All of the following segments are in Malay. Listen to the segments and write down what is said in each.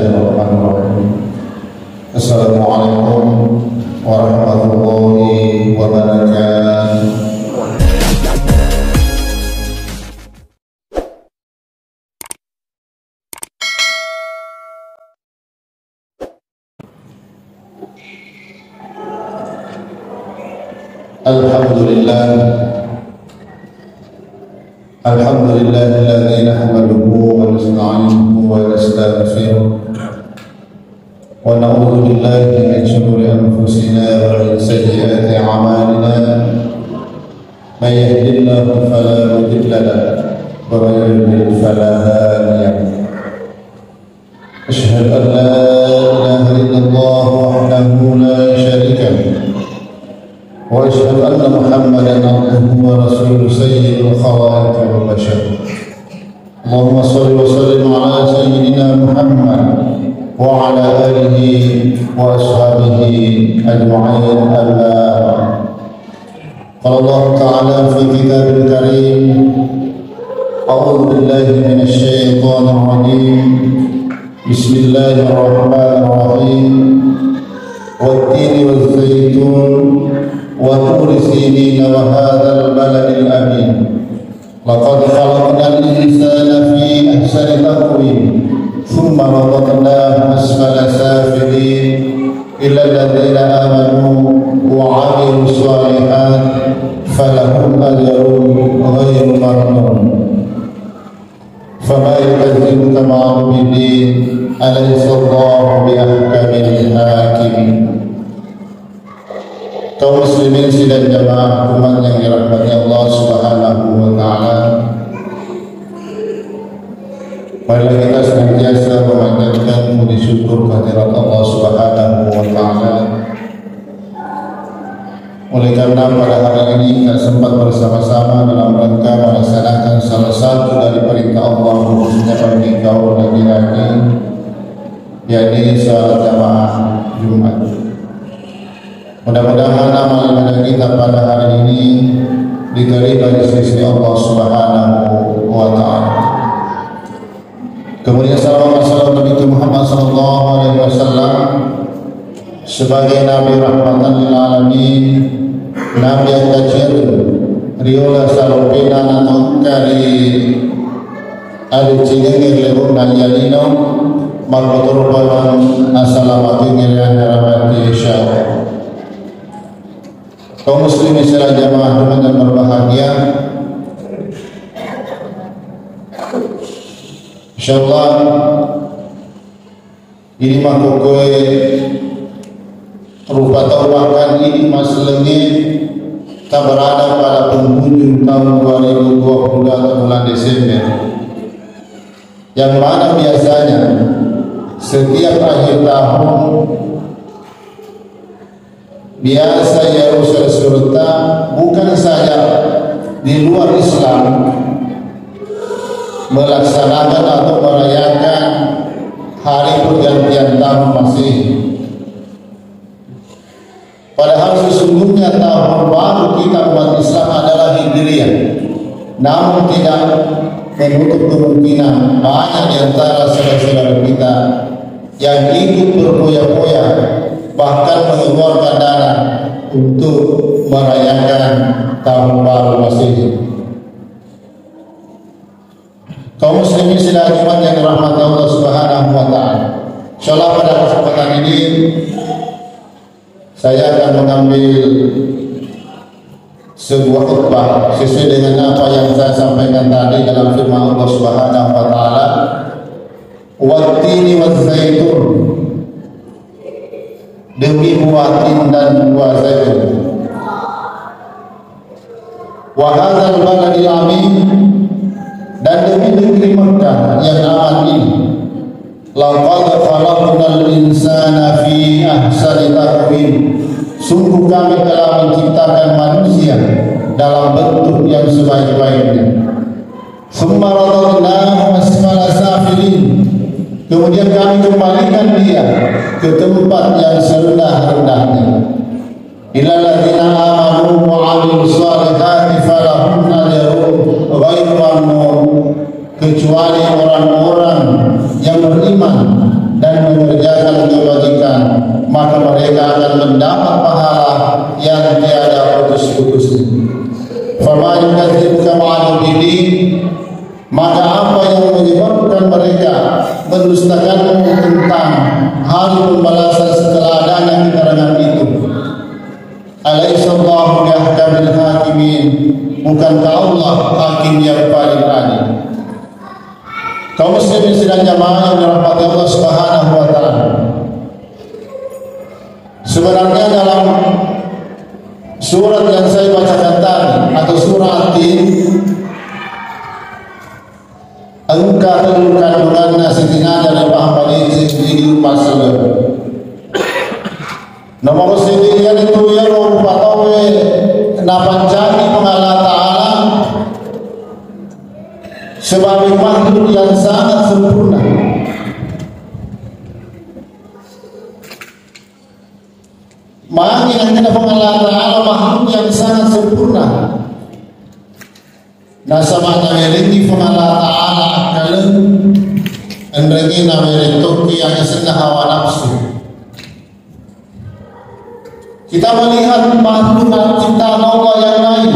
Bismillahirrahmanirrahim. Assalamualaikum warahmatullahi wabarakatuh. Alhamdulillahilladzi nahmaduhu wa nasta'inuhu wa nastaghfiruh wa na'udzu billahi min shururi anfusina wa min sayyiati a'malina may yahdihillahu fala mudilla lahu wa may yudlil fala hadiya lahu. Asyhadu an la ilaha illallah wahdahu la syarika lahu wa asyhadu anna Muhammadan abduhu wa rasuluhu sayyidul khalaiqi wal bashar. Allahumma shalli wa sallim ala sayyidina Muhammad wa ala alihi wa ashabihi ajma'in. Qala Allah ta'ala fi kitabil karim, a'udzu billahi minasy syaithanir rajim. Bismillahirrahmanirrahim. Wat-tini waz-zaitun wa turi sinin wa hadzal baladil amin. Laqad khalaqnal insana fi ahsani taqwim thumma radadnahu asfala safilin illa alladhina amanu wa 'amilus shalihat falahum ajrun ghairu mamnun. Fama yukazzibuka ba'd-din alaysa Allahu bi ahkamil hakimin. Kaum muslimin sidang jamaah umat yang dirahmati Allah Subhanahu wa taala. Marilah kita senantiasa memanjatkan puji syukur kehadirat Allah Subhanahu wa taala. Oleh karena pada hari ini kita sempat bersama-sama dalam rangka melaksanakan salah satu dari perintah Allah khususnya bagi kaum laki-laki, yakni salat jamaah Jumat. Mudah-mudahan amal ibadah kita pada hari ini diterima di sisi Allah Subhanahu wa taala. Kemudian salawat Nabi Muhammad sallallahu alaihi wasallam sebagai nabi rahmatan lil alamin, nabi yang kecil riola salopena nato kari adi cingeng lewung nanyalino malmotor bawan assalamatu ngirian rahmati insyaallah. Kaum muslimin secara jamaah Jumat yang berbahagia, insyaallah ini makukui rupa taubakan ini masalahnya tak berada pada penghujung tahun 2020 atau bulan Desember, yang mana biasanya setiap akhir tahun biasa ya usul surta bukan saja di luar Islam melaksanakan atau merayakan hari pergantian tahun Masehi. Padahal sesungguhnya tahun baru kita umat Islam adalah Hijriah. Namun tidak menutup kemungkinan banyak di antara saudara-saudara kita yang ikut berpoya-poya bahkan mengeluarkan dana untuk merayakan tahun baru Masehi. Kaum muslimin sidang Jumat yang dirahmati Allah Subhanahu wa taala. Insyaallah pada kesempatan ini saya akan mengambil sebuah khutbah sesuai dengan apa yang saya sampaikan tadi dalam firman Allah Subhanahu wa taala, "Wat-tini waz-zaitun." Demi buah tin dan buah zaitun. Wa hadzal baladil amin, dan demi negeri Mekah yang aman ini. Laqad khalaqnal insana fi ahsani taqwim. Sungguh kami telah menciptakan manusia dalam bentuk yang sebaik-baiknya. Summa radadnahu asfala safilin. Kemudian kami kembalikan dia ke tempat yang serendah-rendahnya. Illa ladzina amanu wa 'amilus shalihati falahum ajrun ghairu mamnun. Kecuali orang-orang yang beriman dan ada putus-putus. Fama yukadzibuka ba'du bidin, maka apa yang menyebabkan mereka mendustakanmu tentang hari pembalasan setelah adanya keterangan itu? Alaihissallahu biahkamil hakimin, bukankah Allah hakim yang paling adil? Kaum muslimin sidang jamaah yang dirahmati Allah Subhanahu wa taala. Sebenarnya dalam surat yang saya bacakan tadi atau surah At-Tin, engkau perlu kandungan sitina dari pahamani sini masalah. Nomor sini yang itu ya roh patawe napancani pengalah Taala sebagai makhluk yang sangat sempurna. Maka yang kena pengalah Taala makhluk yang sangat sempurna. Nasabah namerini pengalah Taala kalian enregi nameritoki yang senang hawa nafsu. Kita melihat makhluk ciptaan Allah yang lain.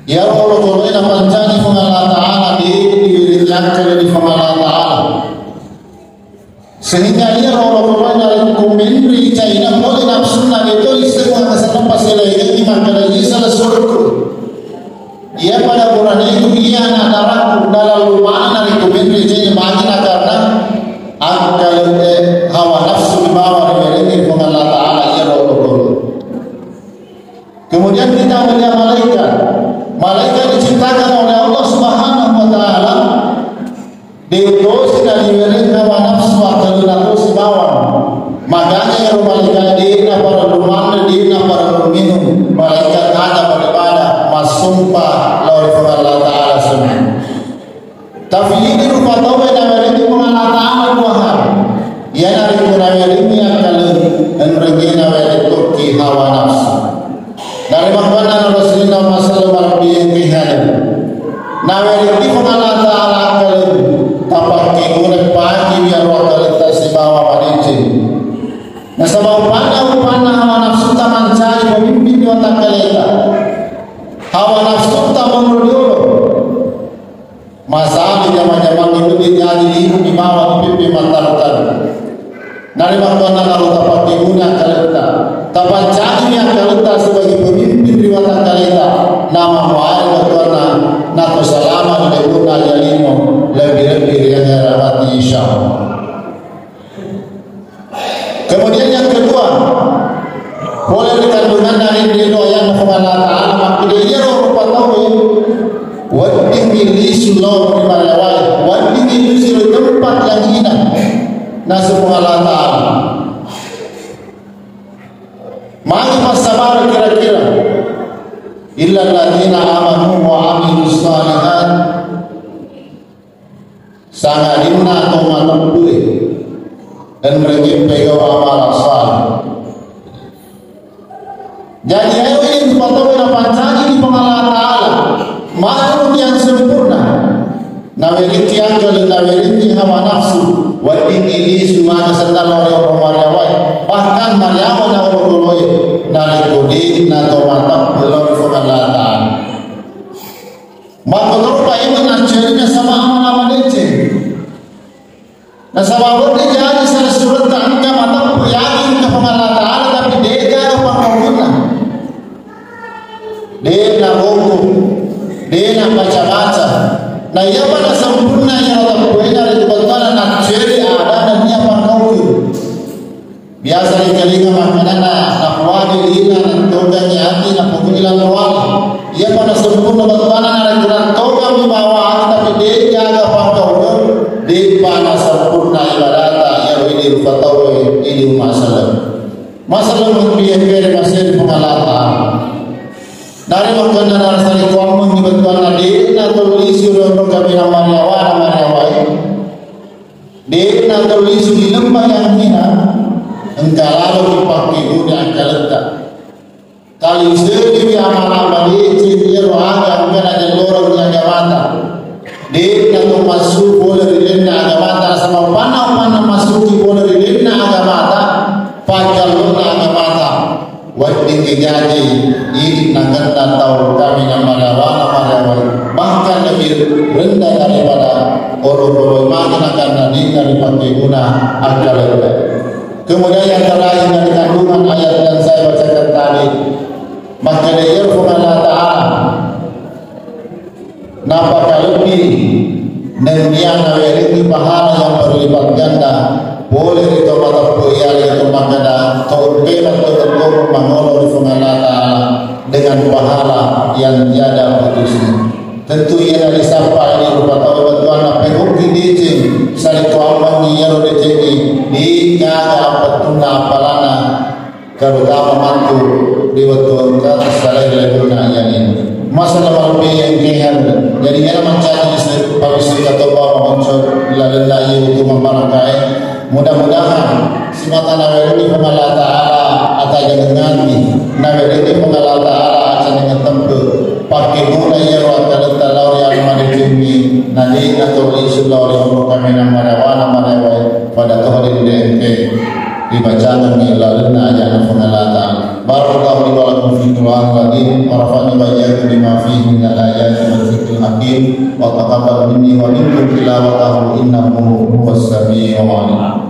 Ya Allah boleh pancani pengalah Taala diwiridkan di pengalah Taala. Sehingga ia Allah boleh dari kumendri China boleh nafsu na itu semua kesalahan pasal ini maka dia salah surga. Ia pada bulan itu ia nadarak dalam rumah dari kumendri China bagi karena akal hawa nafsu dibawa dari pengalah Taala. Kemudian kita melihat malaikat. Malaikat diciptakan oleh Allah Subhanahu wa taala. Diutus dan diberi hawa nafsu atau diutus bawah. Makanya yang malaikat dina para duman dina para minum. Malaikat ada daripada masumpah lawan Allah taala semua. Tapi ini rupa tahu yang itu mengalah taala dua hal. Yang dari kunaya ini akan menerima itu ki hawa nafsu. Dari makna Rasulullah sallallahu alaihi wasallam nawari pengalah Taala akal tapak keguna pagi biar waktu tersibawa padinci. Nasabah upana hawa nafsu tak mencari pemimpin di otak kalita. Hawa nafsu tak menurut masalah zaman-zaman itu dijadi di bawah pipi mata-mata. Dari makna kalau tapak keguna kalita. Tapak cari yang kalita sebagai pemimpin di otak kalita. Nama mu'ayat waktuana naku selama di guna yalimu lebih-lebih yang rahmati insyaallah. Kemudian yang kedua, boleh dikandungan dari diri yang mengalah Taala maka dia rupa tahu wading bilisullah di malawai wading bilisul tempat yang hina nasib mengalah Taala. Mari masabar kira-kira illa alladziina aamanu wa 'amilus shalihaat sangadina atau manapun dan mereka pegang amal saleh. Jadi ayo ini sepatutnya pancani di pengalah Taala makhluk yang sempurna. Nameriki yang jolin nameriki hawa nafsu wading ini semua sendal oleh orang bahkan Maryam na orang narikudi na tomatap belum pengalah Taala. Maka lupa ini nancerinya sama amal-amal ece. Nah sabab ini jadi salah surat angka mata yakin ke pengalah Taala tapi dia jangan pangkaunya. Dia nak buku, dia nak baca-baca. Nah ia pada sempurna yang Allah punya dari kebetulan nak ceri ada dan dia pangkaunya. Biasa di telinga makanan nak wajib ina nak toga nyati nak pukul wali. Ia pada sempurna bagaimana nak jalan toga di bawah tapi dia jaga pangkaunya. Di mana sempurna ibadat yang ini rupa tahu ini masalah membiayai masih pengalah Taala. Dari waktu nara sari kuamun dibantuan di atau lisi untuk kami namanya di atau lisi di lembah yang hina engkau lalu dipakai dunia engkau letak kali sendiri amal-amal di dia rohaga engkau ada lorong yang mata di atau masuk boleh dilena agama sama mana masuk boleh dilena agama pacar lona agama wading jadi ini nagan atau kami nama bahkan lebih rendah daripada orang-orang makin akan nanti dari pakai guna akal. Kemudian yang terakhir dari kandungan ayat yang saya bacakan tadi, maka dia Allah Ta'ala napakah lebih nemian awalini pahala yang berlipat ganda boleh ditobat apa itu makna taubat atau mengolah di Allah Ta'ala dengan pahala yang tiada putusnya. Tentu ia dari sapa ini rupa tahu betuan apa mungkin dijing sari tuaman ia udah jadi di kaga petuna apalana terutama mantu di betuan kan salah levelnya ini masalah lebih yang kehan jadi ia mencari pabisi atau bawa muncul lalu lagi untuk memarakai mudah-mudahan si mata nawari Allah Ta'ala atau dengan ni nawari Allah Ta'ala akan dengan tempat pakai guna ia wakil talau yang mana jumi nanti atau insyaallah oleh kami nama pada Tuhan ini dibacakan ni lalu ajar Allah Ta'ala. Barakallahu li wa lakum fi Qur'an al-Karim wa rafa'na bayyana bima fihi min al-ayati wal dhikril hakim wa taqabbal minni wa minkum tilawatahu innahu huwas samii'ul 'aliim.